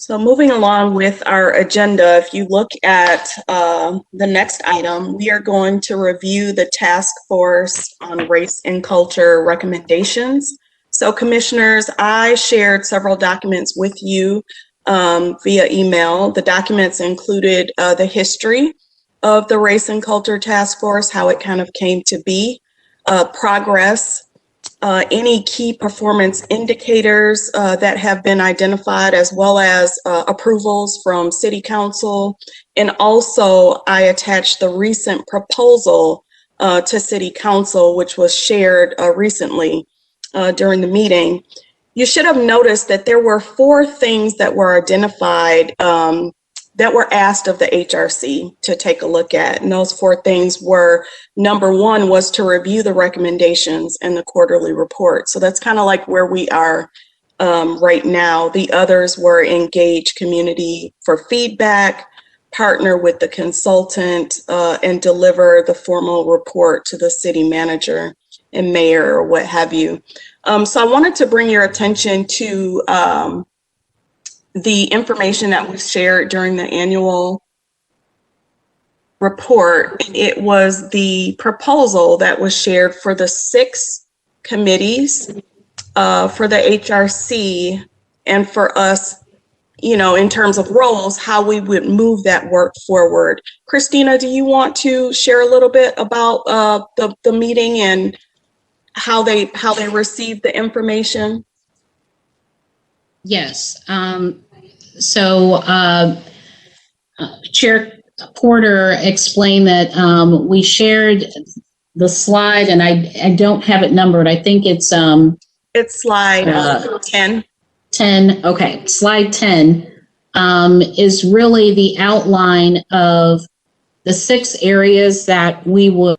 So moving along with our agenda, if you look at the next item, we are going to review the task force on race and culture recommendations. So commissioners, I shared several documents with you via email. The documents included the history of the race and culture task force, how it kind of came to be, progress, any key performance indicators that have been identified, as well as approvals from City Council. And also I attached the recent proposal to City Council, which was shared recently during the meeting. You should have noticed that there were 4 things that were identified that were asked of the HRC to take a look at. And those 4 things were, number 1 was to review the recommendations in the quarterly report. So that's kind of like where we are right now. The others were engage community for feedback, partner with the consultant, and deliver the formal report to the city manager and mayor or what have you. So I wanted to bring your attention to the information that was shared during the annual report. It was the proposal that was shared for the 6 committees for the HRC, and for us, you know, in terms of roles, how we would move that work forward. Christina, do you want to share a little bit about the meeting and how they received the information? Yes. Chair Porter explained that we shared the slide, and I don't have it numbered. I think it's slide 10. 10. Okay, slide 10 is really the outline of the 6 areas that we would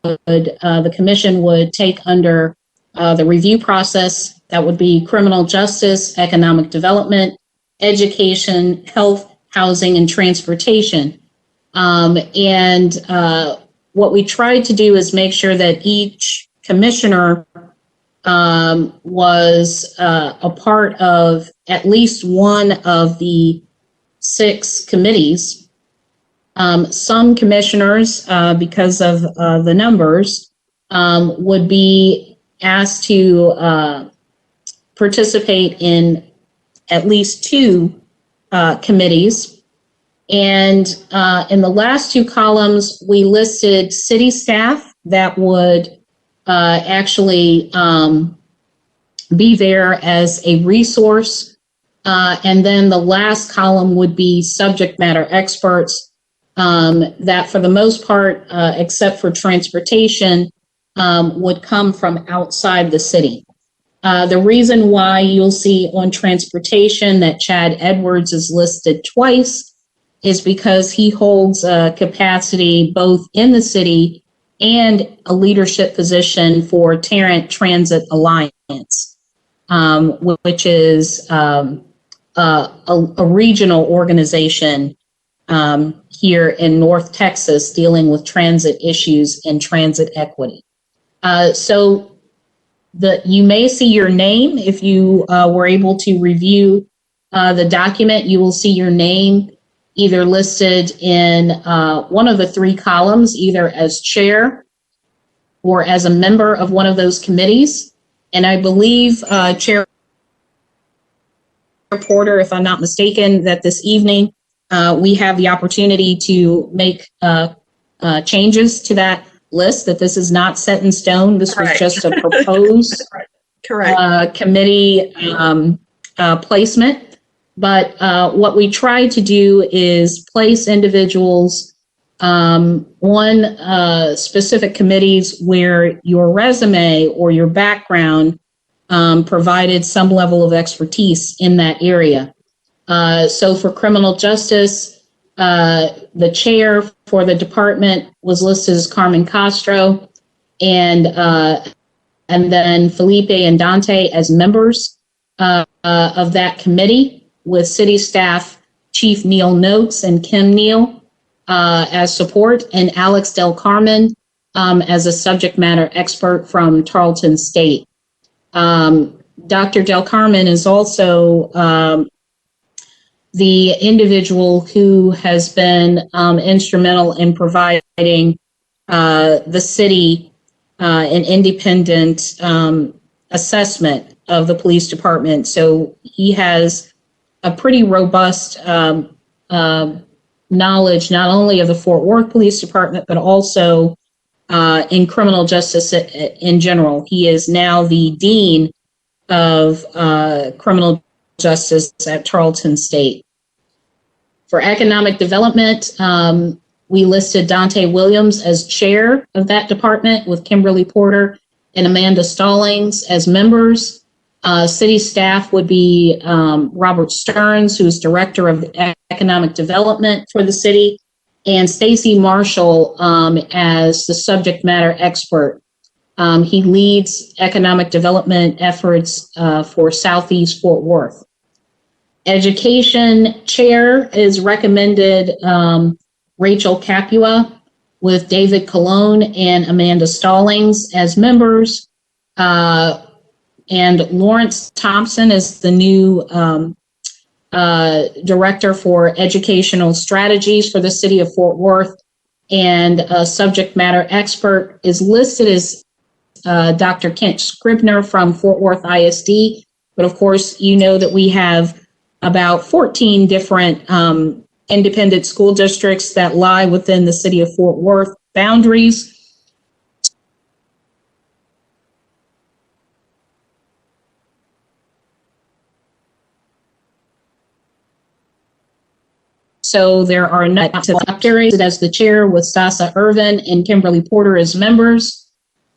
the commission would take under the review process. That would be criminal justice, economic development, education, health, housing, and transportation. What we tried to do is make sure that each commissioner was a part of at least one of the 6 committees. Some commissioners, because of the numbers, would be asked to participate in at least 2 committees. And in the last 2 columns, we listed city staff that would actually be there as a resource. And then the last column would be subject matter experts that for the most part, except for transportation, would come from outside the city. The reason why you'll see on transportation that Chad Edwards is listed twice is because he holds a capacity both in the city and a leadership position for Tarrant Transit Alliance, which is a regional organization here in North Texas dealing with transit issues and transit equity. You may see your name if you were able to review the document. You will see your name either listed in one of the 3 columns, either as chair or as a member of one of those committees. And I believe Chair Porter, if I'm not mistaken, that this evening we have the opportunity to make changes to that list, that this is not set in stone. This was just a proposed committee placement. But what we try to do is place individuals on specific committees where your resume or your background provided some level of expertise in that area. So for criminal justice, the chair for the department was listed as Carmen Castro, and then Felipe and Dante as members of that committee, with city staff Chief Neil Noakes and Kim Neal as support, and Alex Del Carmen as a subject matter expert from Tarleton State. Dr. Del Carmen is also the individual who has been instrumental in providing the city an independent assessment of the police department. So he has a pretty robust knowledge not only of the Fort Worth Police Department, but also in criminal justice in general. He is now the Dean of Criminal Justice at Tarleton State. For economic development, we listed Dante Williams as chair of that department with Kimberly Porter and Amanda Stallings as members. City staff would be Robert Stearns, who's director of economic development for the city, and Stacy Marshall as the subject matter expert. He leads economic development efforts for Southeast Fort Worth. Education chair is recommended Rachel Capua with David Colon and Amanda Stallings as members. And Lawrence Thompson is the new director for educational strategies for the city of Fort Worth. And a subject matter expert is listed as Dr. Kent Scribner from Fort Worth ISD. But of course, you know that we have about 14 different independent school districts that lie within the city of Fort Worth boundaries. So there are secretaries as the chair with Stasa Irvin and Kimberly Porter as members.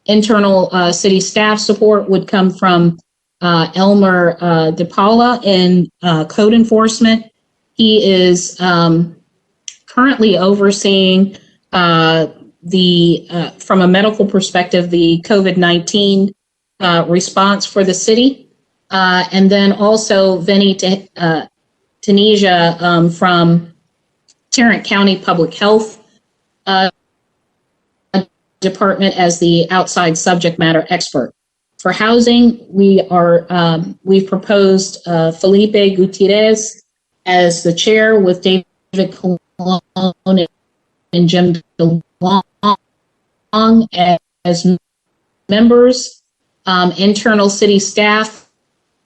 Internal city staff support would come from Elmer DePaula in code enforcement. He is currently overseeing from a medical perspective, the COVID-19 response for the city. And then also Vinny Tunisia from Tarrant County Public Health Department as the outside subject matter expert. For housing, we've proposed Felipe Gutierrez as the chair with David Colon and Jim DeLong as members. Internal city staff,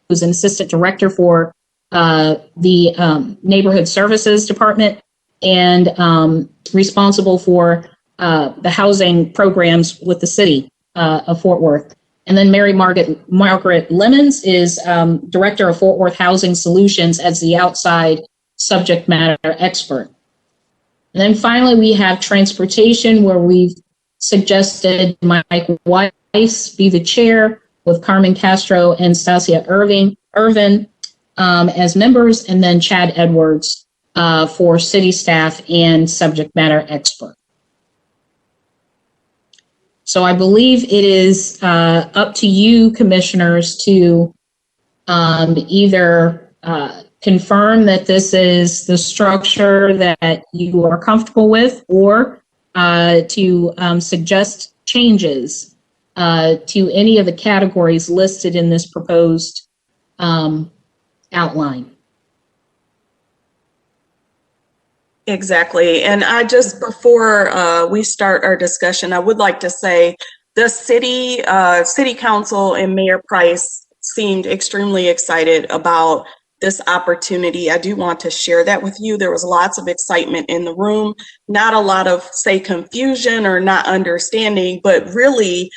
who's an assistant director for the neighborhood services department and responsible for the housing programs with the city of Fort Worth. And then Mary Margaret Lemons is director of Fort Worth Housing Solutions as the outside subject matter expert. And then finally, we have transportation, where we've suggested Mike Weiss be the chair with Carmen Castro and Stasia Irvin as members, and then Chad Edwards for city staff and subject matter expert. So I believe it is up to you, commissioners, to either confirm that this is the structure that you are comfortable with, or to suggest changes to any of the categories listed in this proposed outline. Exactly. And I just, before we start our discussion, I would like to say the city council and Mayor Price seemed extremely excited about this opportunity. I do want to share that with you. There was lots of excitement in the room, not a lot of, say, confusion or not understanding, but really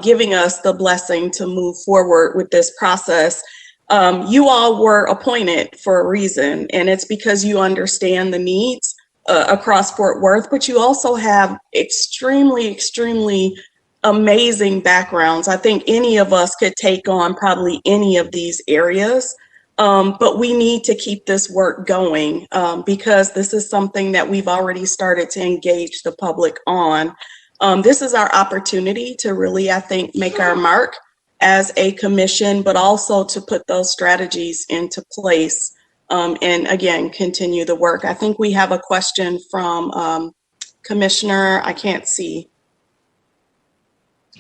giving us the blessing to move forward with this process. You all were appointed for a reason, and it's because you understand the needs across Fort Worth, but you also have extremely amazing backgrounds. I think any of us could take on probably any of these areas, but we need to keep this work going because this is something that we've already started to engage the public on. This is our opportunity to really, I think, make our mark as a commission, but also to put those strategies into place and again, continue the work. I think we have a question from Commissioner, I can't see.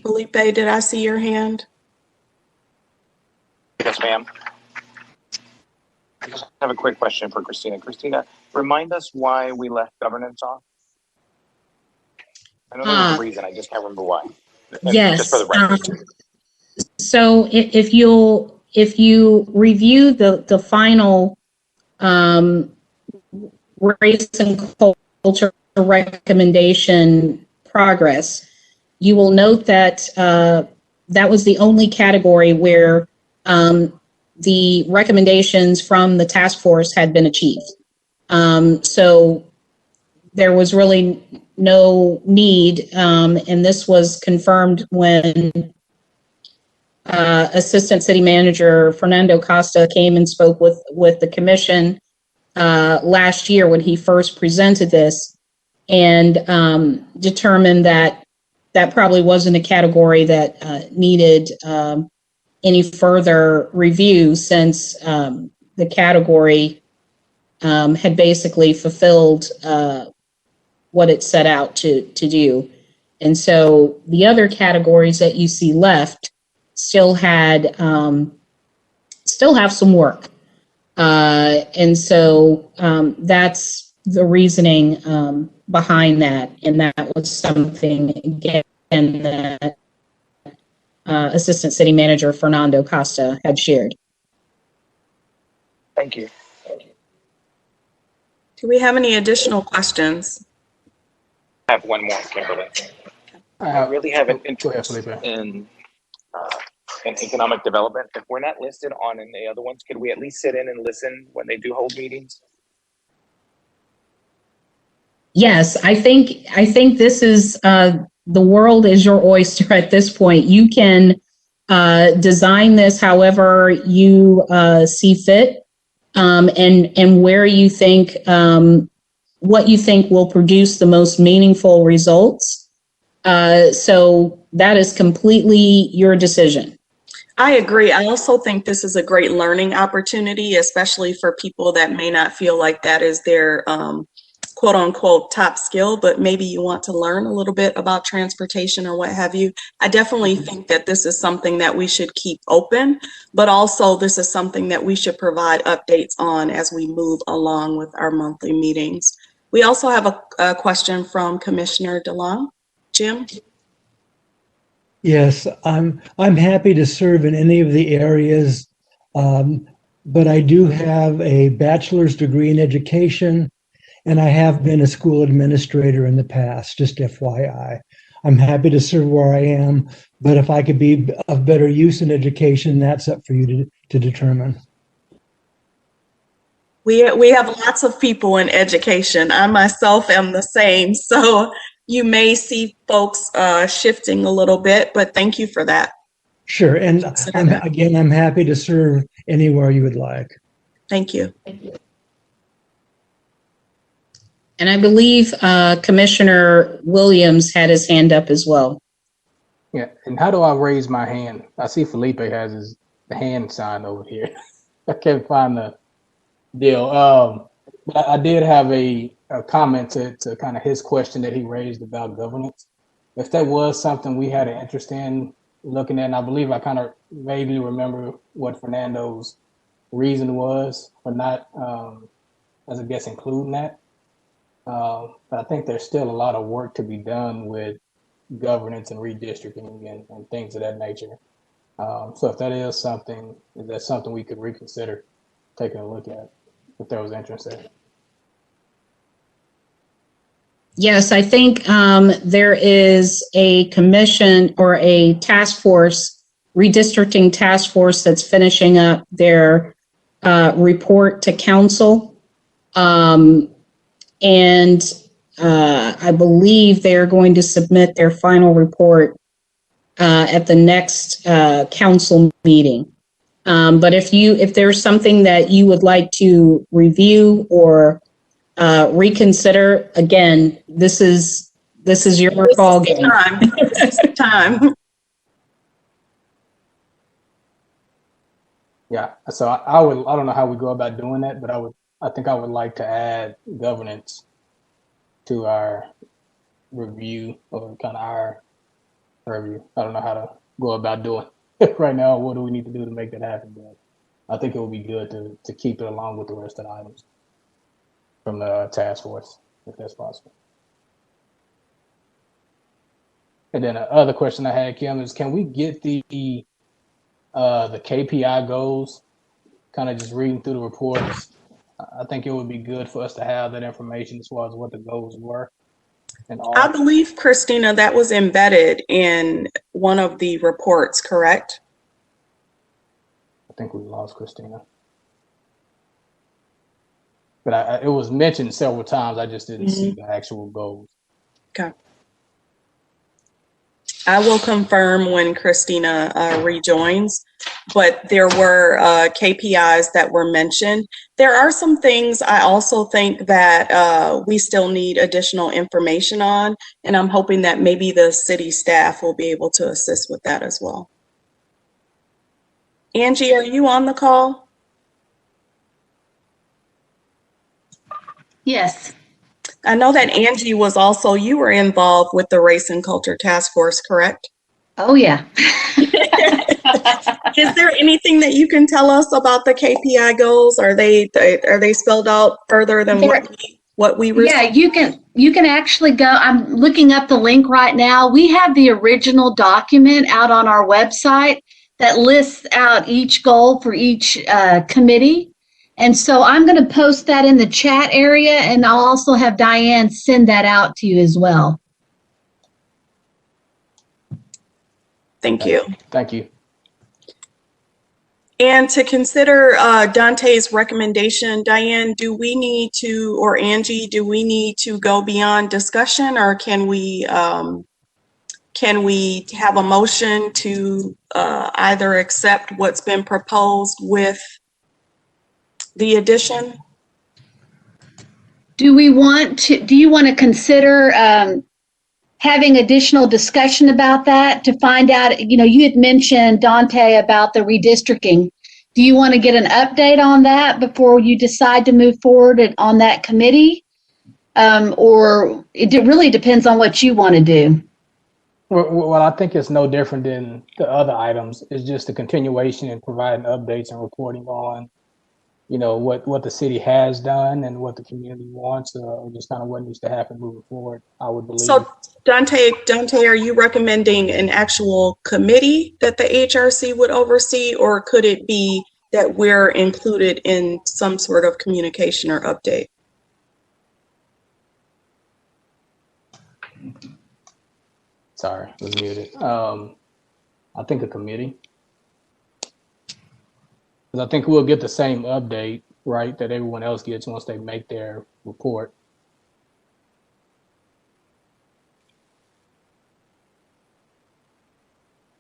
Felipe, did I see your hand? Yes, ma'am. I just have a quick question for Christina. Christina, remind us why we left governance off. I know there was a reason, I just can't remember why. Yes. Just for the record. So if you review the final race and culture recommendation progress, you will note that that was the only category where the recommendations from the task force had been achieved. So there was really no need, and this was confirmed when Assistant City Manager Fernando Costa came and spoke with the commission last year when he first presented this, and determined that that probably wasn't a category that needed any further review, since the category had basically fulfilled what it set out to do. And so the other categories that you see left still have some work. And so that's the reasoning behind that. And that was something, again, that Assistant City Manager Fernando Costa had shared. Thank you. Do we have any additional questions? I have one more, Kimberly. I really have an interest in economic development. If we're not listed on any other ones, could we at least sit in and listen when they do hold meetings? Yes, I think this is the world is your oyster at this point. You can design this however you see fit, and where you think what you think will produce the most meaningful results. So that is completely your decision. I agree. I also think this is a great learning opportunity, especially for people that may not feel like that is their quote unquote top skill, but maybe you want to learn a little bit about transportation or what have you. I definitely think that this is something that we should keep open, but also this is something that we should provide updates on as we move along with our monthly meetings. We also have a question from Commissioner DeLong. Jim? Yes, I'm happy to serve in any of the areas, but I do have a bachelor's degree in education, and I have been a school administrator in the past, just FYI. I'm happy to serve where I am, but if I could be of better use in education, that's up for you to determine. We have lots of people in education. I myself am the same, so you may see folks shifting a little bit, but thank you for that. Sure, and I'm happy to serve anywhere you would like. Thank you. And I believe Commissioner Williams had his hand up as well. Yeah, and how do I raise my hand? I see Felipe has the hand sign over here. I can't find the deal. But I did have a comment to kind of his question that he raised about governance. If that was something we had an interest in looking at, and I believe I kind of vaguely remember what Fernando's reason was for not, as I guess, including that. But I think there's still a lot of work to be done with governance and redistricting and things of that nature. So if that is something, that's something we could reconsider taking a look at, if there was interest in it. Yes, I think there is a commission or a task force, redistricting task force, that's finishing up their report to council. And I believe they're going to submit their final report at the next council meeting. But if there's something that you would like to review or reconsider, again, this is your ball game. This is time. Yeah, so I don't know how we go about doing that, but I think I would like to add governance to our review, or kind of our review. I don't know how to go about doing it right now. What do we need to do to make that happen, guys? I think it would be good to keep it along with the rest of the items from the task force, if that's possible. And then the other question I had, Kim, is can we get the KPI goals, kind of just reading through the reports? I think it would be good for us to have that information as far as what the goals were. And all. I believe, Christina, that was embedded in one of the reports, correct? I think we lost Christina. But it was mentioned several times. I just didn't see the actual goals. Okay. I will confirm when Christina rejoins, but there were KPIs that were mentioned. There are some things I also think that we still need additional information on, and I'm hoping that maybe the city staff will be able to assist with that as well. Angie, are you on the call? Yes. I know that Angie was also, you were involved with the Race and Culture Task Force, correct? Oh, yeah. Is there anything that you can tell us about the KPI goals? Are they spelled out further than what we received? Yeah, you can actually go. I'm looking up the link right now. We have the original document out on our website that lists out each goal for each committee. And so I'm going to post that in the chat area, and I'll also have Diane send that out to you as well. Thank you. Thank you. And to consider Dante's recommendation, Diane, do we need to, or Angie, do we need to go beyond discussion, or can we have a motion to either accept what's been proposed with the addition? Do you want to consider having additional discussion about that to find out, you had mentioned, Dante, about the redistricting. Do you want to get an update on that before you decide to move forward on that committee? Or it really depends on what you want to do? Well, I think it's no different than the other items. It's just a continuation and providing updates and reporting on, what the city has done and what the community wants, or just kind of what needs to happen moving forward, I would believe. So Dante, are you recommending an actual committee that the HRC would oversee, or could it be that we're included in some sort of communication or update? Sorry, I was muted. I think a committee. Because I think we'll get the same update, right, that everyone else gets once they make their report.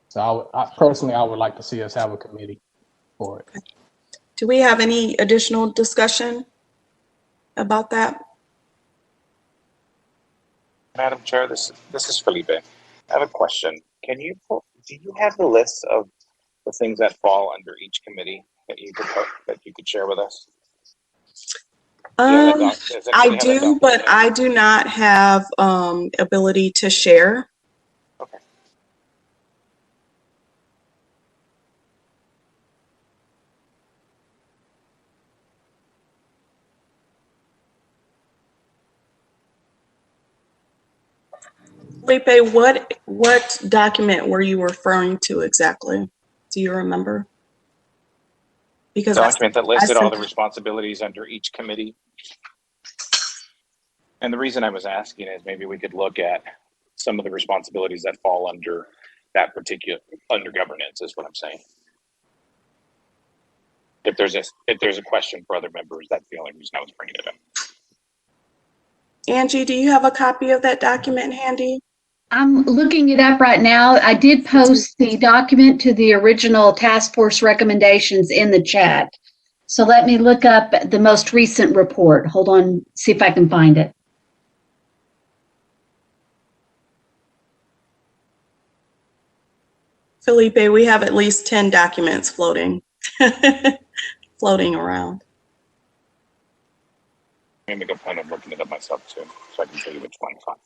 So I personally would like to see us have a committee for it. Do we have any additional discussion about that? Madam Chair, this is Felipe. I have a question. Do you have the list of the things that fall under each committee that you could share with us? I do, but I do not have ability to share. Okay. Felipe, what document were you referring to exactly? Do you remember? Because the document that listed all the responsibilities under each committee. And the reason I was asking is maybe we could look at some of the responsibilities that fall under that particular, under governance is what I'm saying. If there's a question for other members, that's the only reason I was bringing it up. Angie, do you have a copy of that document handy? I'm looking it up right now. I did post the document to the original task force recommendations in the chat. So let me look up the most recent report. Hold on, see if I can find it. Felipe, we have at least 10 documents floating, floating around. I'm going to make a point of looking it up myself too, so I can tell you which one it's on.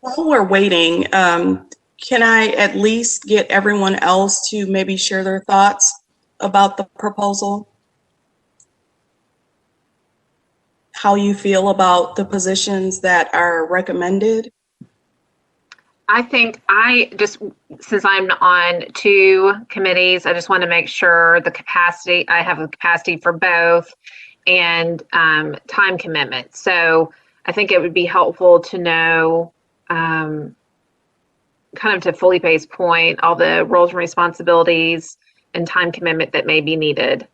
While we're waiting, can I at least get everyone else to maybe share their thoughts about the proposal? How you feel about the positions that are recommended? I think since I'm on 2 committees, I just want to make sure I have the capacity for both and time commitment. So I think it would be helpful to know, kind of to Felipe's point, all the roles and responsibilities and time commitment that may be needed.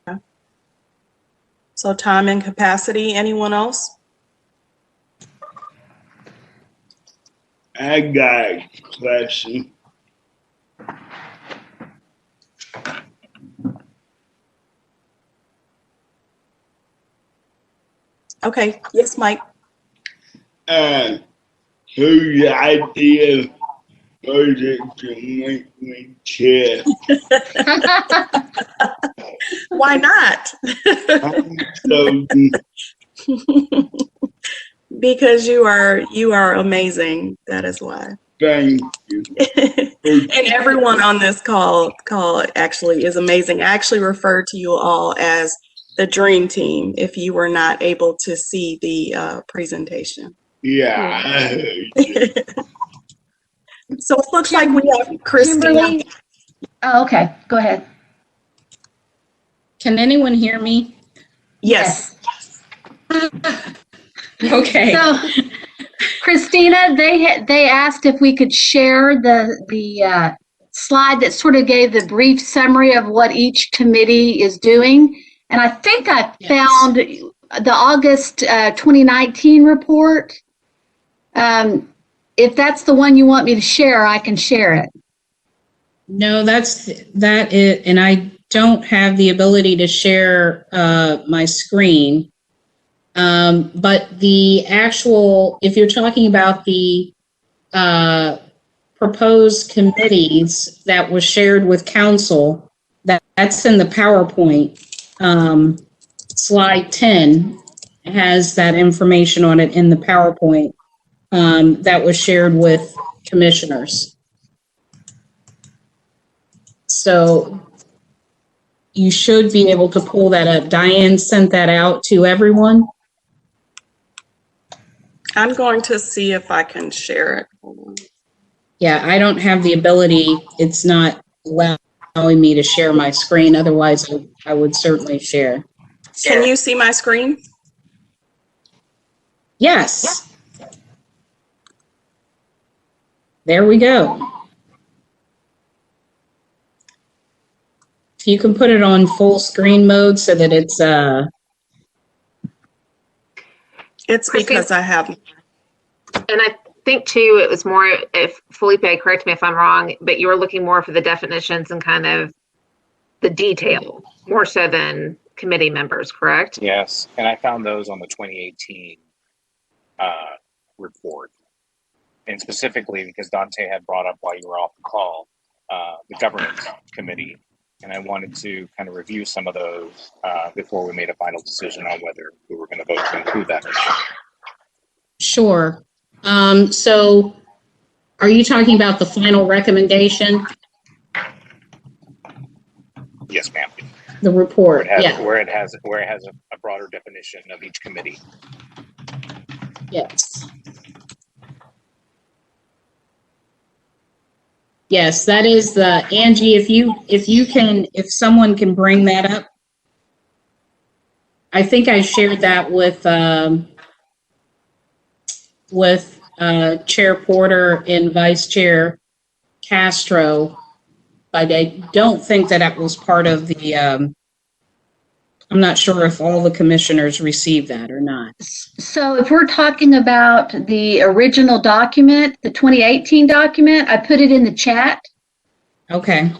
Okay. So time and capacity, anyone else? I got a question. Okay, yes, Mike. Whose idea was it to make me chair? Why not? So, Because you are amazing. That is why. thank you. And everyone on this call actually is amazing. I actually refer to you all as the dream team if you were not able to see the presentation. Yeah, I heard you. So it looks like we have Christina. Kimberly? Oh, okay. Go ahead. Can anyone hear me? Yes. Okay. So, Christina, they asked if we could share the slide that sort of gave the brief summary of what each committee is doing. And I think I found the August 2019 report. If that's the one you want me to share, I can share it. No, that is, and I don't have the ability to share my screen. But the actual, if you're talking about the proposed committees that was shared with council, that's in the PowerPoint. Slide 10 has that information on it in the PowerPoint that was shared with commissioners. So you should be able to pull that up. Diane sent that out to everyone. I'm going to see if I can share it. Hold on. Yeah, I don't have the ability. It's not allowing me to share my screen. Otherwise, I would certainly share. Can you see my screen? Yes. There we go. If you can put it on full screen mode so that it's because I have. And I think too, it was more, if Felipe, correct me if I'm wrong, but you were looking more for the definitions and kind of the detail, more so than committee members, correct? Yes, and I found those on the 2018 report. And specifically because Dante had brought up while you were off the call, the governance committee. And I wanted to kind of review some of those before we made a final decision on whether we were going to vote to include that. Sure. So are you talking about the final recommendation? Yes, ma'am. The report, where it has a broader definition of each committee. Yes. Yes, that is the Angie. If someone can bring that up. I think I shared that with Chair Porter and Vice Chair Castro, but I don't think that was part of the. I'm not sure if all the commissioners received that or not. So if we're talking about the original document, the 2018 document, I put it in the chat. Okay.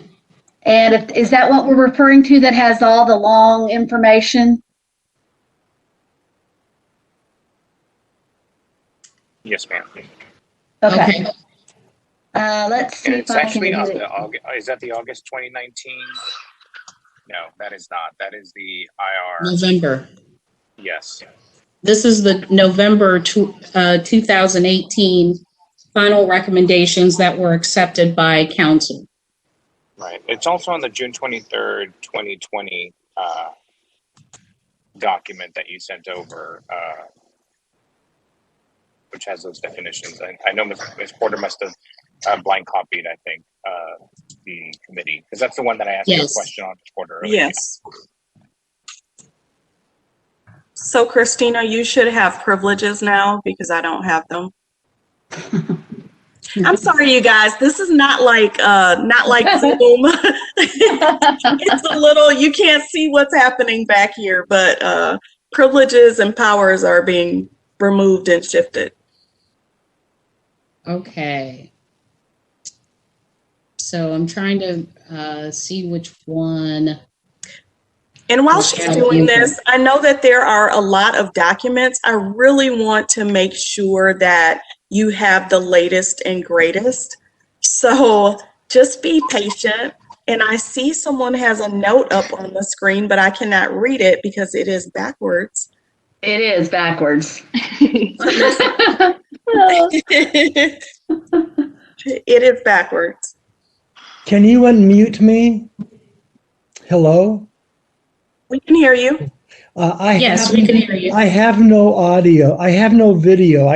And is that what we're referring to that has all the long information? Yes, ma'am. Okay. Let's see And if it's I can actually do it. is that the August 2019? No, that is not. That is the IR. November. Yes. this is the November 2018 final recommendations that were accepted by council. Right. It's also on the June 23rd, 2020 document that you sent over, which has those definitions. I know Ms. Porter must have blind copied, I think, the committee, because that's the one that I asked you a question on, Ms. Porter, earlier. Yes. So Christina, you should have privileges now because I don't have them. I'm sorry, you guys. This is not like Zoom. It's a little, you can't see what's happening back here, but privileges and powers are being removed and shifted. Okay. So I'm trying to see which one. And while she's doing this, I know that there are a lot of documents. I really want to make sure that you have the latest and greatest. So just be patient. And I see someone has a note up on the screen, but I cannot read it because it is backwards. It is backwards. It is backwards. Can you unmute me? Hello? We can hear you. Yes, we can hear you. I have no audio. I have no video.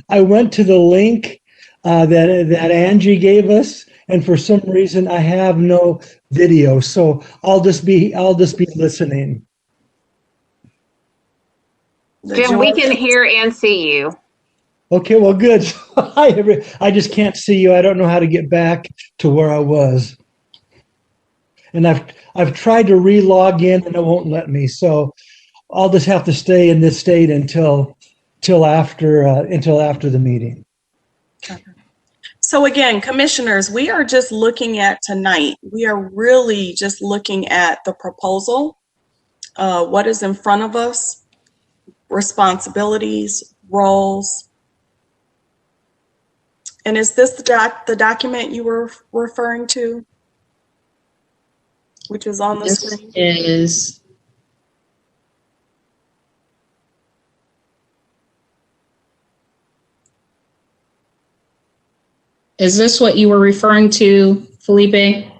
I went to the link that Angie gave us, and for some reason I have no video. So I'll just be listening. Jim, we can hear and see you. Okay, well, good. I just can't see you. I don't know how to get back to where I was. And I've tried to re-log in and it won't let me. So I'll just have to stay in this state until after the meeting. So again, commissioners, we are just looking at tonight. We are really just looking at the proposal, what is in front of us, responsibilities, roles. And is this the document you were referring to, which is on the screen? Is this what you were referring to, Felipe?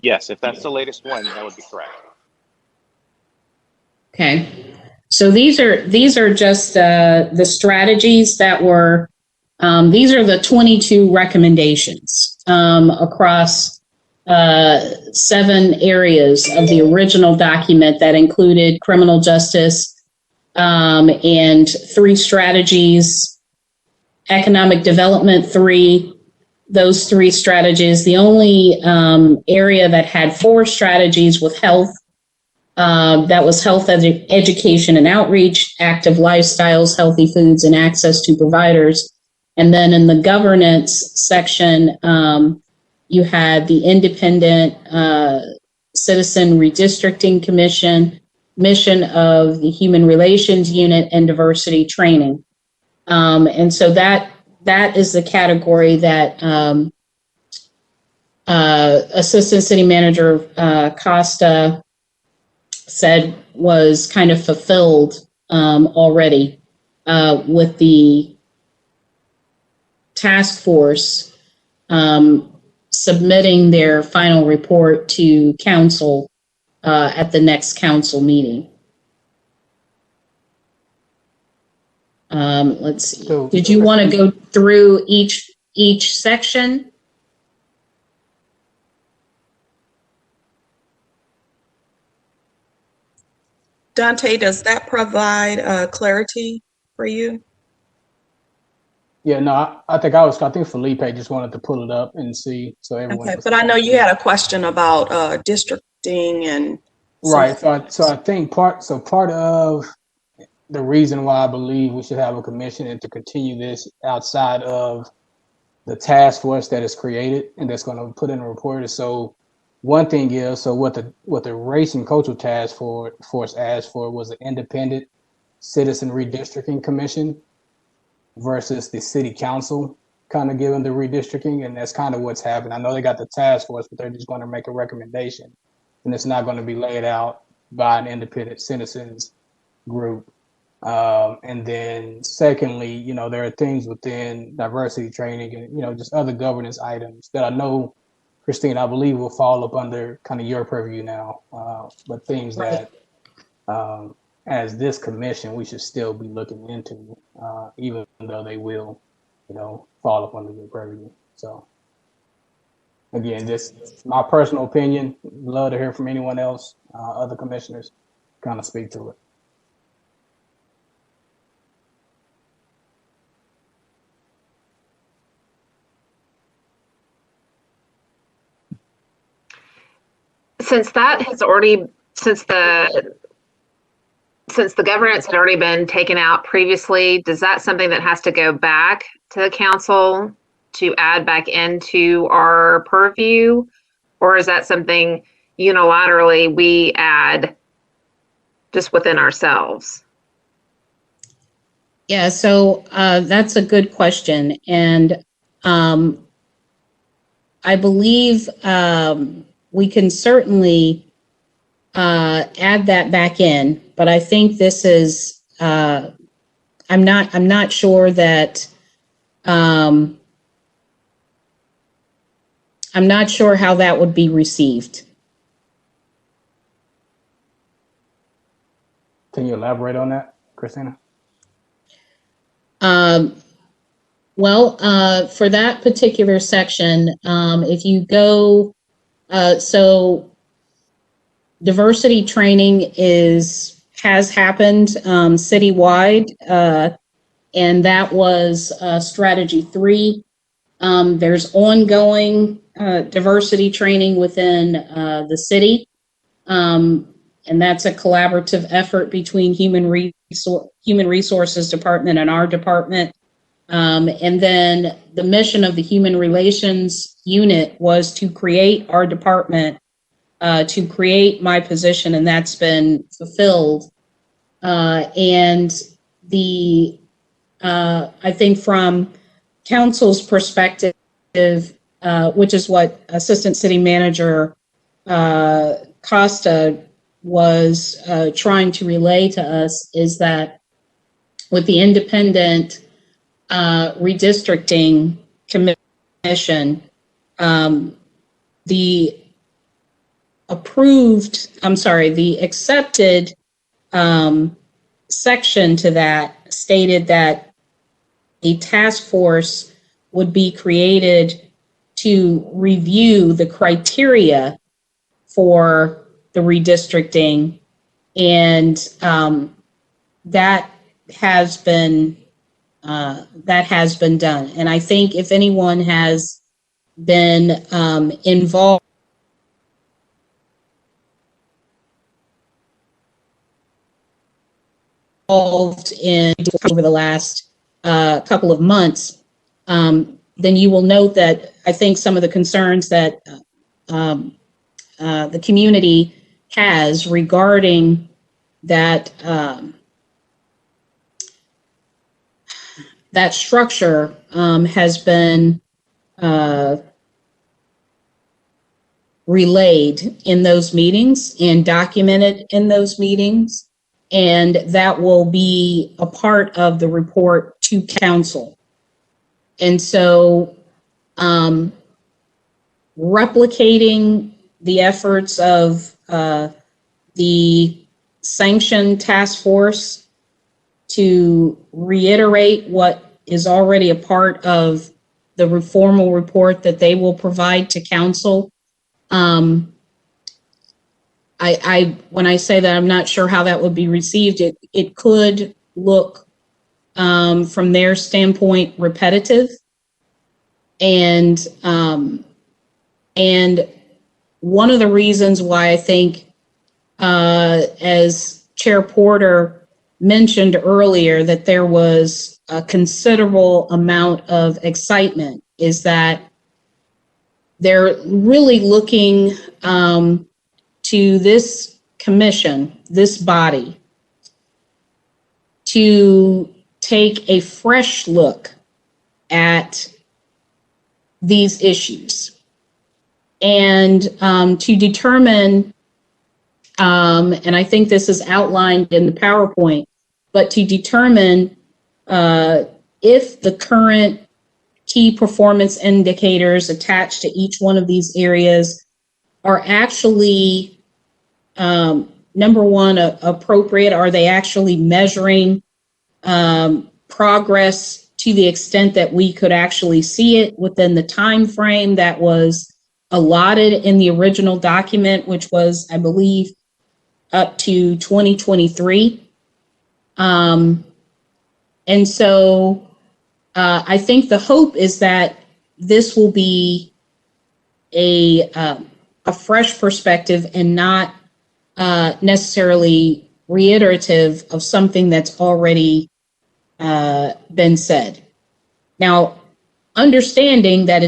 Yes, if that's the latest one, that would be correct. Okay. So these are just the strategies that were, these are the 22 recommendations across 7 areas of the original document that included criminal justice and 3 strategies, economic development 3, those 3 strategies. The only area that had 4 strategies was health. That was health, education and outreach, active lifestyles, healthy foods, and access to providers. And then in the governance section, you had the Independent Citizen Redistricting Commission, mission of the Human Relations Unit, and diversity training. And so that is the category that Assistant City Manager Costa said was kind of fulfilled already with the task force submitting their final report to council at the next council meeting. Let's see. So, did you want to go through each section? Dante, does that provide clarity for you? Yeah, no, I think Felipe just wanted to pull it up and see. So everyone. Okay, but I know you had a question about districting and. Right. So I think part of the reason why I believe we should have a commission and to continue this outside of the task force that is created and that's going to put in a report is so. One thing is, so what the Race and Cultural Task Force asked for was an Independent Citizen Redistricting Commission versus the City Council kind of giving the redistricting, and that's kind of what's happened. I know they got the task force, but they're just going to make a recommendation, and it's not going to be laid out by an independent citizens group. And then secondly, you know, there are things within diversity training and, you know, just other governance items that I know, Christine, I believe will fall up under kind of your purview now, but things Right. that as this commission, we should still be looking into, even though they will, you know, fall up under your purview. So again, just my personal opinion. Love to hear from anyone else, other commissioners, kind of speak to it. Since that has already, since the governance had already been taken out previously, does that something that has to go back to the council to add back into our purview? Or is that something unilaterally we add just within ourselves? Yeah, so that's a good question. And I believe we can certainly add that back in, but I think this is, I'm not sure that, I'm not sure how that would be received. Can you elaborate on that, Christina? Well, for that particular section, if you go, so diversity training has happened citywide, and that was strategy 3. There's ongoing diversity training within the city, and that's a collaborative effort between Human Resources Department and our department. And then the mission of the Human Relations Unit was to create our department, to create my position, and that's been fulfilled. And I think from council's perspective, which is what Assistant City Manager Costa was trying to relay to us, is that with the Independent Redistricting Commission, the accepted section to that stated that a task force would be created to review the criteria for the redistricting, and that has been done. And I think if anyone has been involved in over the last couple of months, then you will note that I think some of the concerns that the community has regarding that that structure has been relayed in those meetings and documented in those meetings, and that will be a part of the report to council. And so replicating the efforts of the sanctioned task force to reiterate what is already a part of the formal report that they will provide to council. When I say that I'm not sure how that would be received, it could look from their standpoint repetitive, and one of the reasons why I think, as Chair Porter mentioned earlier, that there was a considerable amount of excitement, is that they're really looking to this commission, this body, to take a fresh look at these issues and to determine and I think this is outlined in the PowerPoint, but to determine if the current key performance indicators attached to each one of these areas are actually, number one, appropriate. Are they actually measuring progress to the extent that we could actually see it within the time frame that was allotted in the original document, which was, I believe, up to 2023. And so I think the hope is that this will be a fresh perspective and not necessarily reiterative of something that's already been said. Now, understanding that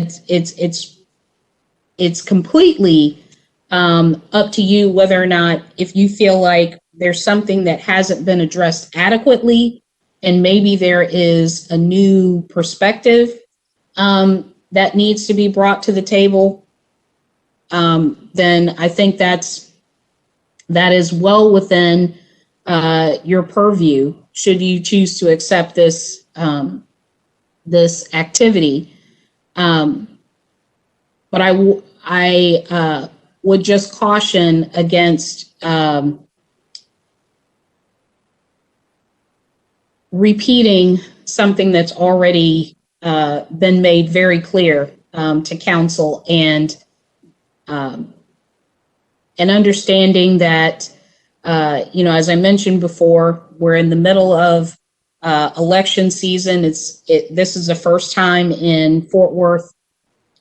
it's completely up to you whether or not, if you feel like there's something that hasn't been addressed adequately and maybe there is a new perspective that needs to be brought to the table, then I think that is well within your purview should you choose to accept this this activity. But I would just caution against repeating something that's already been made very clear to council, and understanding that, as I mentioned before, we're in the middle of election season. This is the first time in Fort Worth,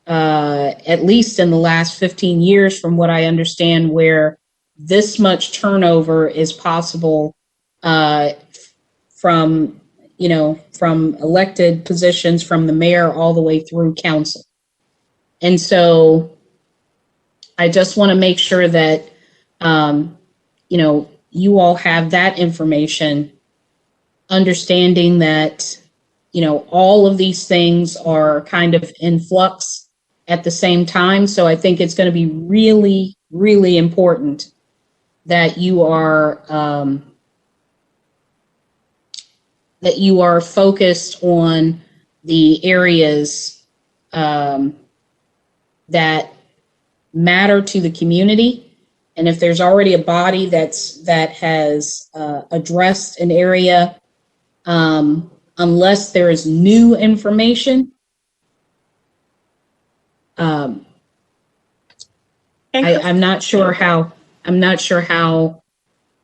at least in the last 15 years, from what I understand, where this much turnover is possible from elected positions, from the mayor all the way through council. And so I just want to make sure that, you all have that information, understanding that, all of these things are kind of in flux at the same time. So I think it's going to be really, really important that you are focused on the areas that matter to the community. And if there's already a body that has addressed an area, unless there is new information, I'm not sure how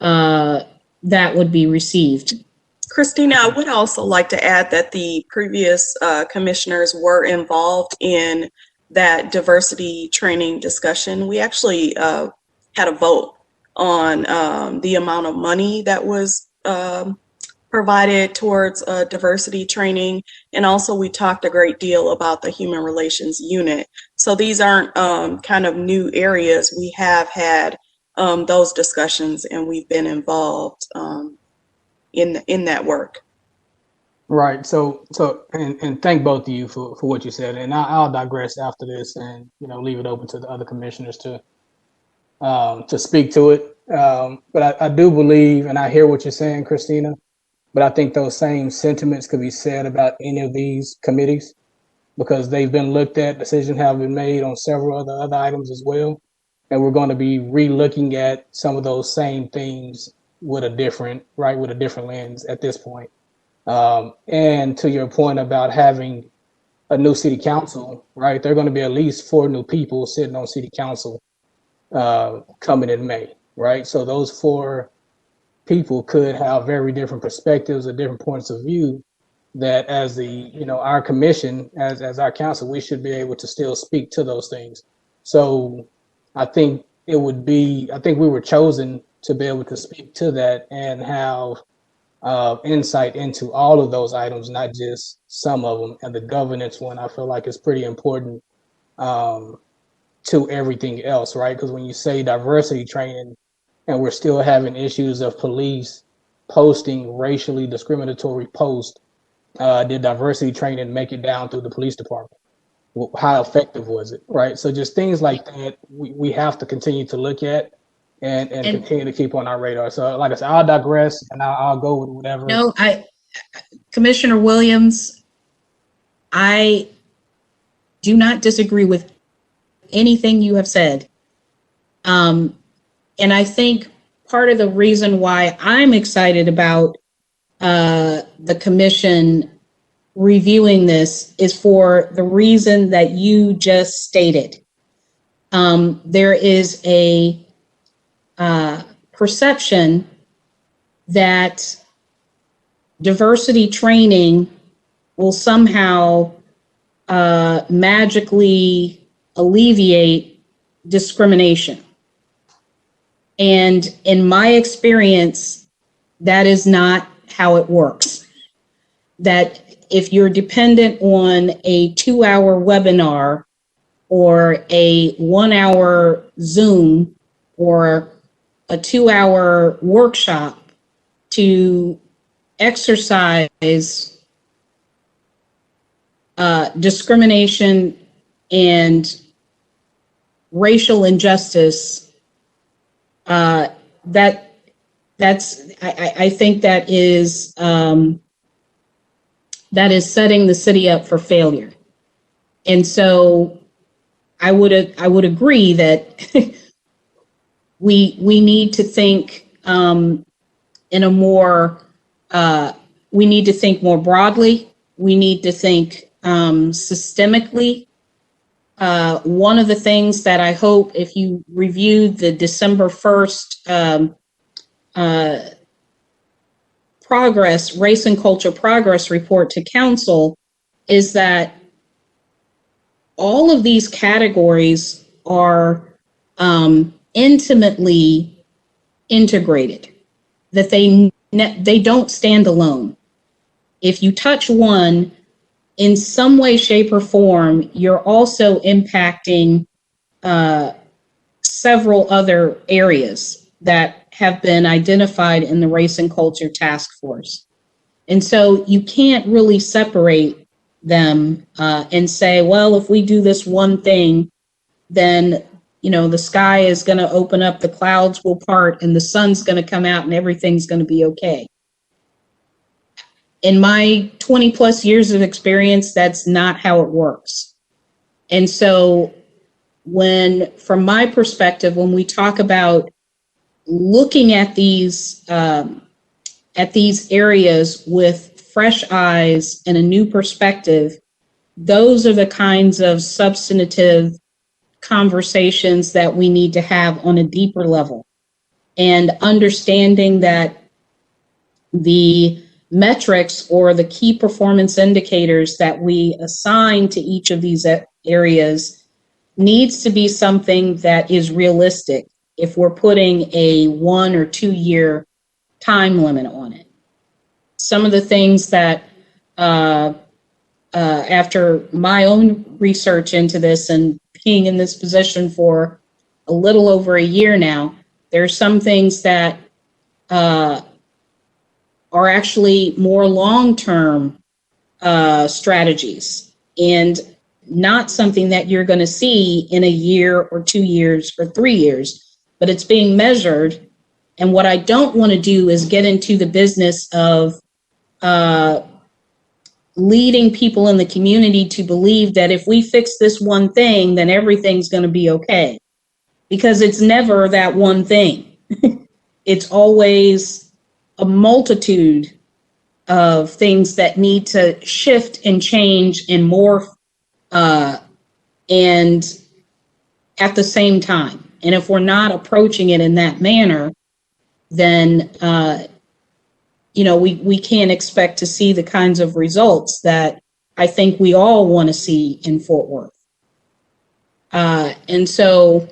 that would be received. Christina, I would also like to add that the previous commissioners were involved in that diversity training discussion. We actually had a vote on the amount of money that was provided towards diversity training. And also we talked a great deal about the human relations unit. So these aren't kind of new areas. We have had those discussions, and we've been involved in that work. Right. So and thank both of you for what you said. And I'll digress after this and, leave it open to the other commissioners to speak to it. But I do believe, and I hear what you're saying, Christina, but I think those same sentiments could be said about any of these committees, because they've been looked at, decisions have been made on several other items as well. And we're going to be re-looking at some of those same things with a different lens at this point. And to your point about having a new city council, right? There are going to be at least 4 new people sitting on city council coming in May, right? So those 4 people could have very different perspectives or different points of view that as our commission, as our council, we should be able to still speak to those things. So I think we were chosen to be able to speak to that and have insight into all of those items, not just some of them. And the governance one, I feel like, is pretty important to everything else, right? Because when you say diversity training, and we're still having issues of police posting racially discriminatory posts, did diversity training make it down through the police department? How effective was it, right? So just things like that we have to continue to look at and continue to keep on our radar. So like I said, I'll digress and I'll go with whatever. No, Commissioner Williams, I do not disagree with anything you have said. And I think part of the reason why I'm excited about the commission reviewing this is for the reason that you just stated. There is a perception that diversity training will somehow magically alleviate discrimination. And in my experience, that is not how it works. That if you're dependent on a 2-hour webinar or a 1-hour Zoom or a 2-hour workshop to exercise discrimination and racial injustice, I think that is setting the city up for failure. And so I would agree that we need to think in a more we need to think more broadly. We need to think systemically. One of the things that I hope, if you review the December 1st progress, race and culture progress report to council, is that all of these categories are intimately integrated, that they don't stand alone. If you touch one, in some way, shape, or form, you're also impacting several other areas that have been identified in the Race and Culture Task Force. And so you can't really separate them and say, well, if we do this one thing, then the sky is going to open up, the clouds will part, and the sun's going to come out, and everything's going to be okay. In my 20 plus years of experience, that's not how it works. And so from my perspective, when we talk about looking at these areas with fresh eyes and a new perspective, those are the kinds of substantive conversations that we need to have on a deeper level. And understanding that the metrics or the key performance indicators that we assign to each of these areas needs to be something that is realistic if we're putting a 1 or 2 year time limit on it. Some of the things that after my own research into this and being in this position for a little over a year now, there are some things that are actually more long-term strategies and not something that you're going to see in a year or 2 years or 3 years, but it's being measured. And what I don't want to do is get into the business of leading people in the community to believe that if we fix this one thing, then everything's going to be okay. Because it's never that one thing. It's always a multitude of things that need to shift and change and morph and at the same time. And if we're not approaching it in that manner, then we can't expect to see the kinds of results that I think we all want to see in Fort Worth. And so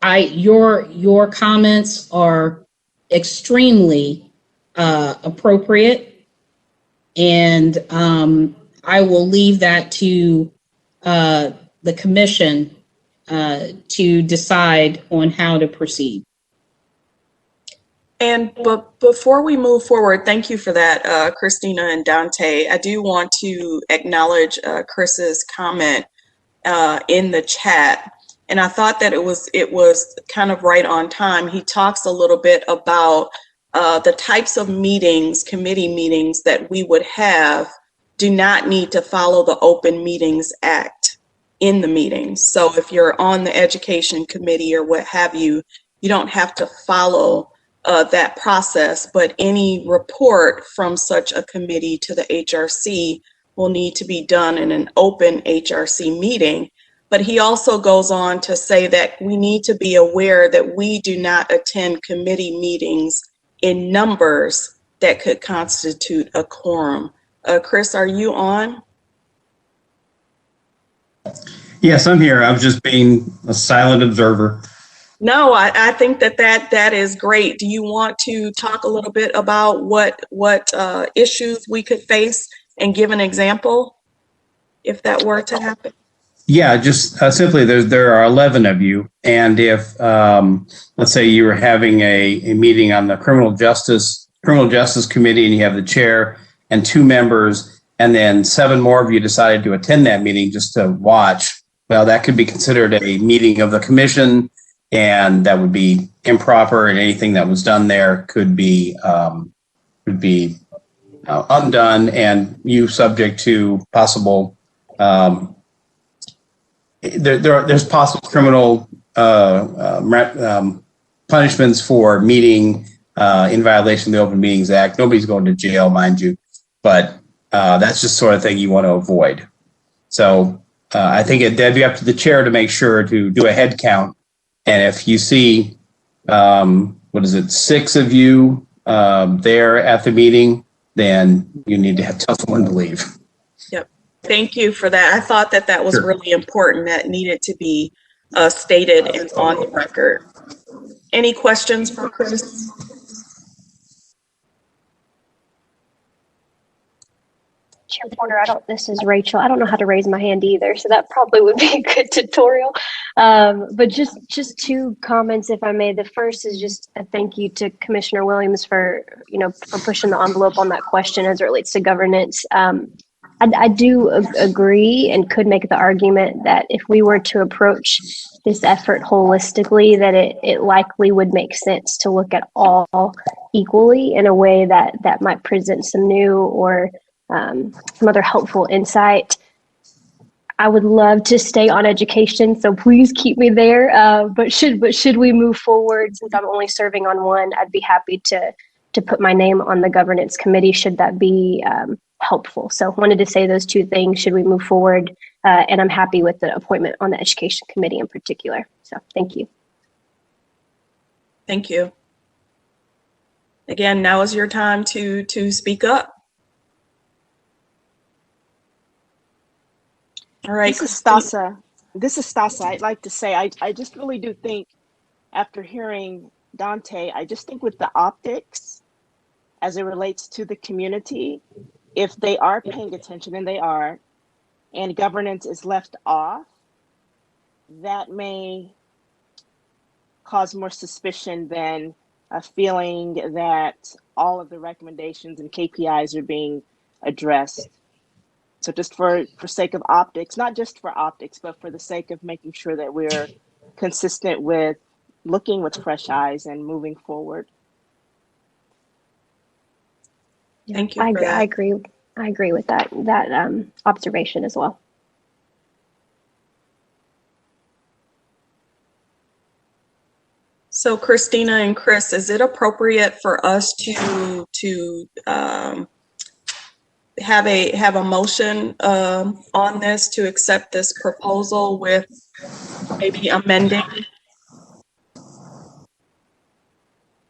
your comments are extremely appropriate, and I will leave that to the commission to decide on how to proceed. But before we move forward, thank you for that, Christina and Dante. I do want to acknowledge Chris's comment in the chat. And I thought that it was kind of right on time. He talks a little bit about the types of meetings, committee meetings that we would have do not need to follow the Open Meetings Act in the meetings. So if you're on the education committee or what have you, you don't have to follow that process, but any report from such a committee to the HRC will need to be done in an open HRC meeting. But he also goes on to say that we need to be aware that we do not attend committee meetings in numbers that could constitute a quorum. Chris, are you on? Yes, I'm here. I was just being a silent observer. No, I think that is great. Do you want to talk a little bit about what issues we could face and give an example if that were to happen? Yeah, just simply there are 11 of you, and if let's say you were having a meeting on the criminal justice committee, and you have the chair and 2 members, and then 7 more of you decided to attend that meeting just to watch, well, that could be considered a meeting of the commission, and that would be improper, and anything that was done there could be undone, and you subject to possible there's possible criminal punishments for meeting in violation of the Open Meetings Act. Nobody's going to jail, mind you, but that's just sort of thing you want to avoid. So I think that'd be up to the chair to make sure to do a head count. And if you see, 6 of you there at the meeting, then you need to tell someone to leave. Yep. Thank you for that. I thought that was really important. That needed to be stated and on the record. Any questions for Chris? Chair Porter, this is Rachel. I don't know how to raise my hand either, so that probably would be a good tutorial. But just 2 comments, if I may. The first is just a thank you to Commissioner Williams for pushing the envelope on that question as it relates to governance. I do agree and could make the argument that if we were to approach this effort holistically, that it likely would make sense to look at all equally in a way that might present some new or some other helpful insight. I would love to stay on education, so please keep me there. But should we move forward, since I'm only serving on one, I'd be happy to put my name on the governance committee, should that be helpful. So I wanted to say those 2 things, should we move forward, and I'm happy with the appointment on the education committee in particular. So thank you. Thank you. Again, now is your time to speak up. All right. This is Stasa. I'd like to say, I just really do think, after hearing Dante, I just think with the optics as it relates to the community, if they are paying attention, and they are, and governance is left off, that may cause more suspicion than a feeling that all of the recommendations and KPIs are being addressed. So just for sake of optics, not just for optics, but for the sake of making sure that we're consistent with looking with fresh eyes and moving forward. Thank you. I agree with that observation as well. So Christina and Chris, is it appropriate for us to have a motion on this to accept this proposal with maybe amending?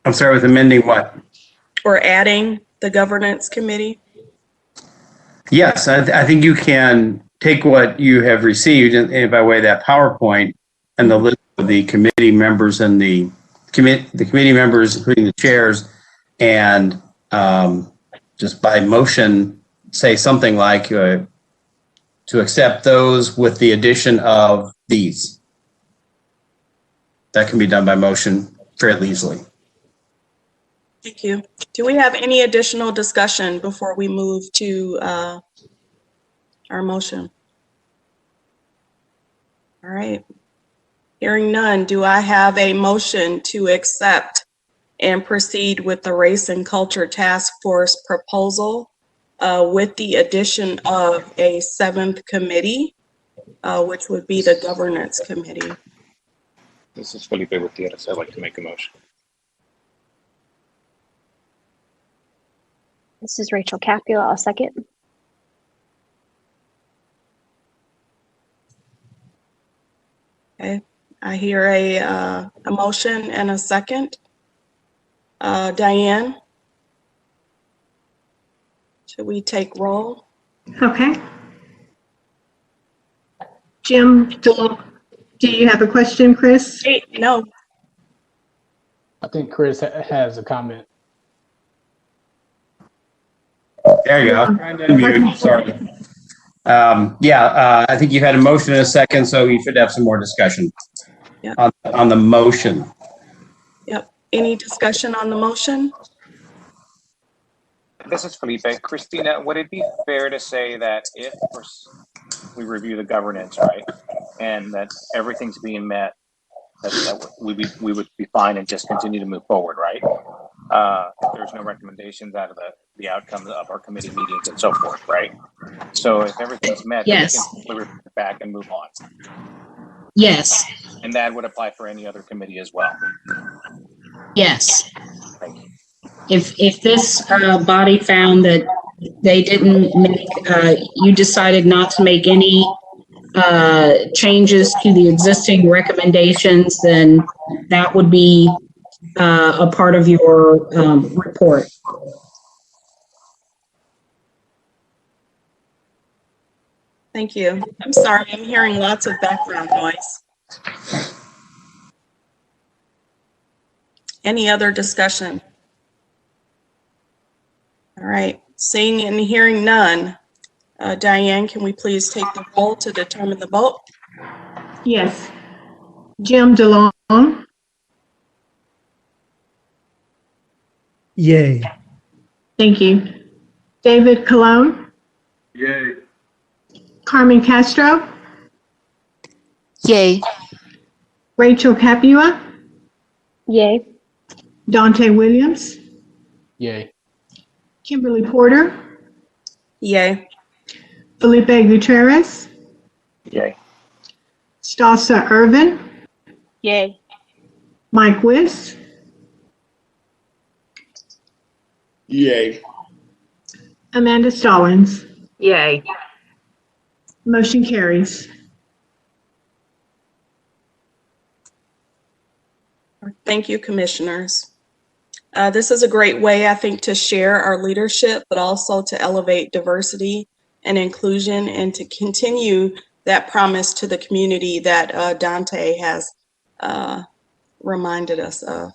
I'm sorry, with amending what? Or adding the governance committee? Yes, I think you can take what you have received and by way of that PowerPoint and the list of the committee members and the committee members, including the chairs, and just by motion say something like to accept those with the addition of these. That can be done by motion fairly easily. Thank you. Do we have any additional discussion before we move to our motion? All right. Hearing none, do I have a motion to accept and proceed with the Race and Culture Task Force proposal with the addition of a 7th committee, which would be the Governance Committee? This is Felipe Gutierrez. I'd like to make a motion. This is Rachel Capua. I'll second. Okay, I hear a motion and a second. Diane, should we take roll? Okay. Jim, do you have a question, Chris? Hey, no. I think Chris has a comment. There you go. I'm trying to unmute. Sorry. I think you've had a motion in a second, so you should have some more discussion on the motion. Yep. Any discussion on the motion? This is Felipe. Christina, would it be fair to say that if we review the governance, right, and that everything's being met, that we would be fine and just continue to move forward, right? If there's no recommendations out of the outcome of our committee meetings and so forth, right? So if everything's met, Yes. we can revert back and move on. Yes, And that would apply for any other committee as well. yes. Thank you. If this body found that they didn't make, you decided not to make any changes to the existing recommendations, then that would be a part of your report. Thank you. I'm sorry, I'm hearing lots of background noise. Any other discussion? All right, seeing and hearing none. Diane, can we please take the roll to determine the vote? Yes. Jim DeLong, Yay. thank you. David Colon, Yay. Carmen Castro, Yay. Rachel Capua, Yay. Dante Williams, Yay. Kimberly Porter, Yay. Felipe Gutierrez, Yay. Stasa Irvin, Yay. Mike Wiss, Yay. Amanda Stallings. Yay. Motion carries. Thank you, commissioners. This is a great way, I think, to share our leadership, but also to elevate diversity and inclusion and to continue that promise to the community that Dante has reminded us of.